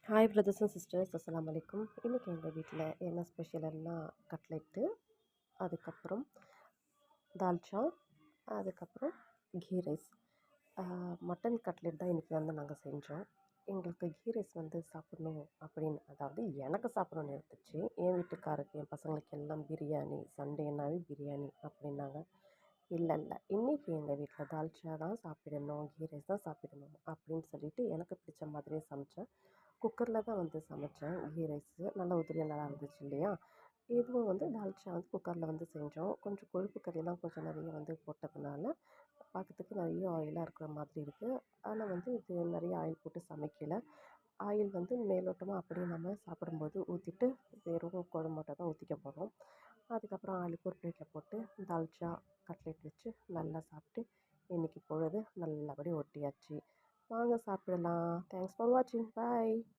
Hi brothers and sisters, அஸ்ஸலாமு அலைக்கும். இன்றைக்கி எங்கள் வீட்டில் என்ன ஸ்பெஷல்னா கட்லெட்டு, அதுக்கப்புறம் தால்ச்சா, அதுக்கப்புறம் கீ ரைஸ். மட்டன் கட்லெட் தான் இன்றைக்கி நாங்கள் செஞ்சோம். எங்களுக்கு கீ ரைஸ் சாப்பிட்ணும் அப்படின்னு, அதாவது எனக்கு சாப்பிட்ணுன்னு இருந்துச்சு. என் வீட்டுக்காருக்கு, என் பசங்களுக்கு எல்லாம் பிரியாணி, சண்டேனாவே பிரியாணி அப்படின்னாங்க. இல்லை இல்லை, இன்றைக்கி எங்கள் வீட்டில் தால்ச்சா தான் சாப்பிடணும், கீ ரைஸ் தான் சாப்பிடணும் அப்படின்னு சொல்லிட்டு எனக்கு பிடிச்ச மாதிரியே சமைச்சேன். குக்கரில் தான் சமைச்சேன். கீ ரைஸு நல்லா உதிரியாக நல்லா இருந்துச்சு இல்லையா. இதுவும் தால்ச்சா குக்கரில் செஞ்சோம். கொஞ்சம் கொழுப்பு கறியெல்லாம் கொஞ்சம் நிறைய போட்டதுனால பார்க்கறதுக்கு நிறைய ஆயிலாக இருக்கிற மாதிரி இருக்குது. ஆனால் இது நிறைய ஆயில் போட்டு சமைக்கலை. ஆயில் மேலோட்டமாக அப்படியே நம்ம சாப்பிடும்போது ஊற்றிட்டு வெறும் குழம்பு மட்டும் தான் ஊற்றிக்க போகிறோம். அதுக்கப்புறம் ஆளுக்கு ஒரு பிளேட்டில் போட்டு தால்ச்சா கட்லெட் வச்சு நல்லா சாப்பிட்டு இன்றைக்கி பொழுது நல்லபடியாக ஒட்டியாச்சு. வாங்க சாப்பிடலாம். தேங்க்ஸ் ஃபார் வாட்சிங். பாய்.